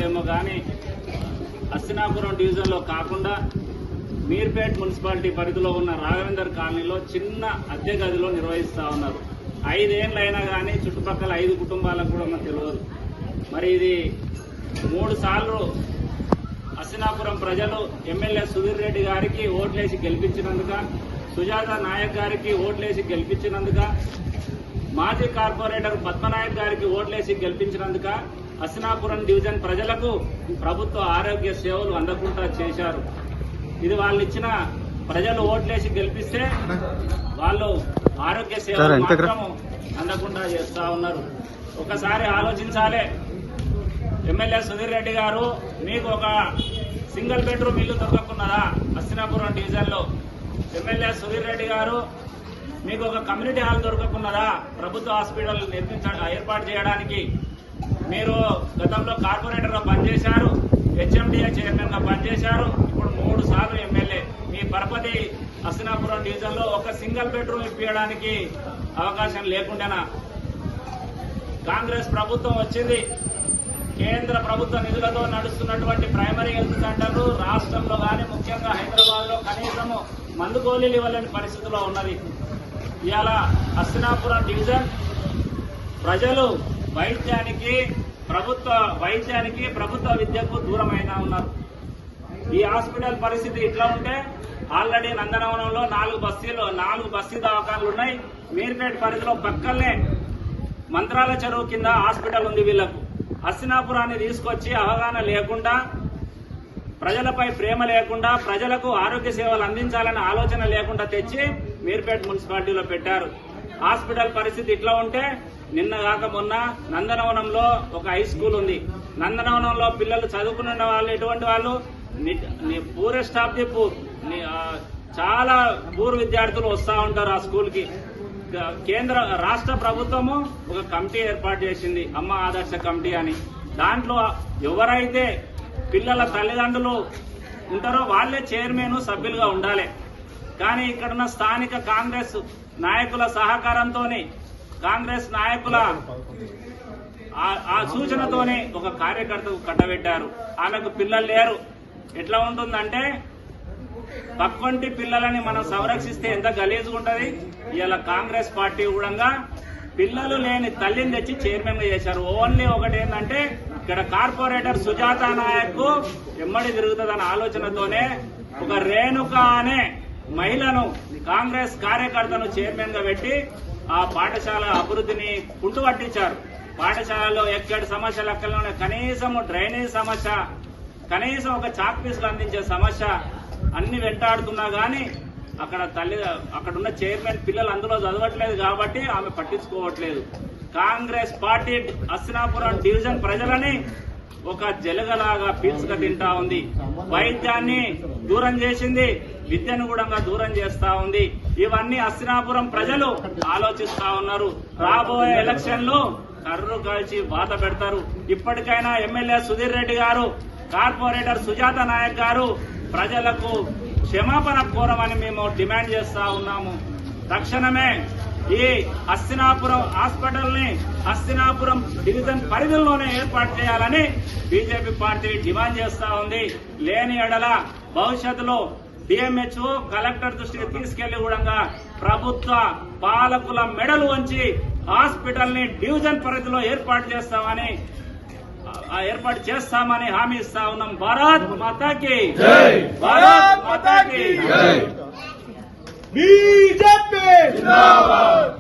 ఏమో కానీ హస్తినాపురం డివిజన్లో కాకుండా మీర్పేట్ మున్సిపాలిటీ పరిధిలో ఉన్న రాఘవేందర్ కాలనీలో చిన్న అద్దె గదిలో నిర్వహిస్తూ ఉన్నారు. 5 ఏళ్ళు అయినా కానీ చుట్టుపక్కల 5 కుటుంబాలకు కూడా మనకు తెలియదు. మరి ఇది 3 సార్లు హస్తినాపురం ప్రజలు ఎమ్మెల్యే సుధీర్ రెడ్డి గారికి ఓట్లేసి గెలిపించినందుక, సుజాత నాయక్ గారికి ఓట్లేసి గెలిపించినందుక, మాజీ కార్పొరేటర్ పద్మనాయక్ గారికి ఓట్లేసి గెలిపించినందుక హస్తినాపురం డివిజన్ ప్రజలకు ప్రభుత్వ ఆరోగ్య సేవలు అందకుండా చేశారు. ఇది వాళ్ళు ఇచ్చిన ప్రజలు ఓట్లేసి గెలిపిస్తే వాళ్ళు ఆరోగ్య సేవలు మాత్రం అందకుండా చేస్తా ఉన్నారు. ఒకసారి ఆలోచించాలి. ఎమ్మెల్యే సుధీర్ రెడ్డి గారు, మీకు ఒక సింగిల్ బెడ్రూమ్ ఇల్లు దొరకకున్నదా హస్తినాపురం డివిజన్ లో? ఎమ్మెల్యే సుధీర్ రెడ్డి గారు, మీకు ఒక కమ్యూనిటీ హాల్ దొరకకున్నదా ప్రభుత్వ హాస్పిటల్ ఏర్పాటు చేయడానికి? మీరు గతంలో కార్పొరేటర్ గా పనిచేశారు, హెచ్ఎండిఏ చైర్మన్ గా పనిచేశారు, ఇప్పుడు 3 సార్లు ఎమ్మెల్యే. మీ పరపతి హస్తినాపురం డివిజన్ లో ఒక సింగిల్ బెడ్రూమ్ ఇప్పించడానికి అవకాశం లేకుండానా? కాంగ్రెస్ ప్రభుత్వం వచ్చింది, కేంద్ర ప్రభుత్వ నిధులతో నడుస్తున్నటువంటి ప్రైమరీ హెల్త్ సెంటర్లు రాష్ట్రంలో కానీ ముఖ్యంగా హైదరాబాద్ లో కనీసము మందు గోళీలు ఇవ్వలేని పరిస్థితిలో ఉన్నది. ఇవాళ హస్తినాపురం డివిజన్ ప్రజలు వైద్యానికి ప్రభుత్వ విద్యకు దూరమైనా ఉన్నారు. ఈ హాస్పిటల్ పరిస్థితి ఇట్లా ఉంటే ఆల్రెడీ నందనవనంలో 4 బస్తీ దవాఖానాలు ఉన్నాయి. మీర్పేట పరిధిలో పక్కనే మంత్రాల చెరువు కింద హాస్పిటల్ ఉంది. వీళ్లకు హస్తినాపురాన్ని తీసుకొచ్చి అవగాహన లేకుండా, ప్రజలపై ప్రేమ లేకుండా, ప్రజలకు ఆరోగ్య సేవలు అందించాలనే ఆలోచన లేకుండా తెచ్చి మీర్పేట మున్సిపాలిటీలో పెట్టారు. హాస్పిటల్ పరిస్థితి ఇట్లా ఉంటే నిన్న కాక మొన్న నందనవనంలో ఒక హై స్కూల్ ఉంది. నందనవనంలో పిల్లలు చదువుకున్న వాళ్ళు ఎటువంటి వాళ్ళు? పూరెస్ట్ ఆఫ్ ది పూర్, చాలా పూర్ విద్యార్థులు వస్తూ ఉంటారు ఆ స్కూల్ కి. రాష్ట్ర ప్రభుత్వము ఒక కమిటీ ఏర్పాటు చేసింది, అమ్మ ఆదర్శ కమిటీ అని. దాంట్లో ఎవరైతే పిల్లల తల్లిదండ్రులు ఉంటారో వాళ్ళే చైర్మన్, సభ్యులుగా ఉండాలి. కానీ ఇక్కడున్న స్థానిక కాంగ్రెస్ నాయకుల సహకారంతో, కాంగ్రెస్ నాయకుల ఆ సూచనతోనే ఒక కార్యకర్తకు కట్టబెట్టారు. ఆమెకు పిల్లలు లేరు. ఎట్లా ఉంటుందంటే, పక్కంటి పిల్లలని మనం సంరక్షిస్తే ఎంత గలీజుగా ఉంటది. ఇవాళ కాంగ్రెస్ పార్టీ కూడా పిల్లలు లేని తల్లిని తెచ్చి చైర్మన్ గా చేశారు. ఓన్లీ ఒకటి ఏంటంటే, ఇక్కడ కార్పొరేటర్ సుజాత నాయక్ ఎమ్మడి తిరుగుతుందన్న ఆలోచనతోనే ఒక రేణుక అనే మహిళను, కాంగ్రెస్ కార్యకర్తను చైర్మన్ గా పెట్టి ఆ పాఠశాల అభివృద్ధిని కుంటుపట్టించారు. పాఠశాలలో ఎక్కడి సమస్యలు అక్కడలోనే కనీసం డ్రైనేజ్ సమస్య, కనీసం ఒక చాక్ పీసులు అందించే సమస్య అన్ని వెంటాడుతున్నా గానీ అక్కడున్న చైర్మన్ పిల్లలు అందులో చదవట్లేదు కాబట్టి ఆమె పట్టించుకోవట్లేదు. కాంగ్రెస్ పార్టీ హస్తినాపురం డివిజన్ ప్రజలని ఒక జలగలాగా పీల్చుక తింటా ఉంది. వైద్యాన్ని దూరం చేసింది, విద్యను కూడా దూరం చేస్తా ఉంది. ఇవన్నీ హస్తినాపురం ప్రజలు ఆలోచిస్తా ఉన్నారు. రాబోయే ఎలక్షన్లు కర్రు కాల్చి బాధ పెడతారు. ఇప్పటికైనా ఎమ్మెల్యే సుధీర్ రెడ్డి గారు, కార్పొరేటర్ సుజాత నాయక్ గారు ప్రజలకు క్షమాపణ కోరమని మేము డిమాండ్ చేస్తా ఉన్నాము. తక్షణమే ఈ హస్తినాపురం హాస్పిటల్ ని హస్తినాపురం డివిజన్ పరిధిలోనే ఏర్పాటు చేయాలని బీజేపీ పార్టీ డిమాండ్ చేస్తా ఉంది. లేని ఎడల భవిష్యత్తులో డిఎంహెచ్ఓ కలెక్టర్ దృష్టికి తీసుకెళ్లి కూడా ప్రభుత్వ పాలకుల మెడలు వంచి హాస్పిటల్ ని డివిజన్ పరిధిలో ఏర్పాటు చేస్తామని హామీ ఇస్తా ఉన్నాం. భారత్ మాతాకి జై, భారత్ మాతాకి జై. బీజేపీ జిందాబాద్.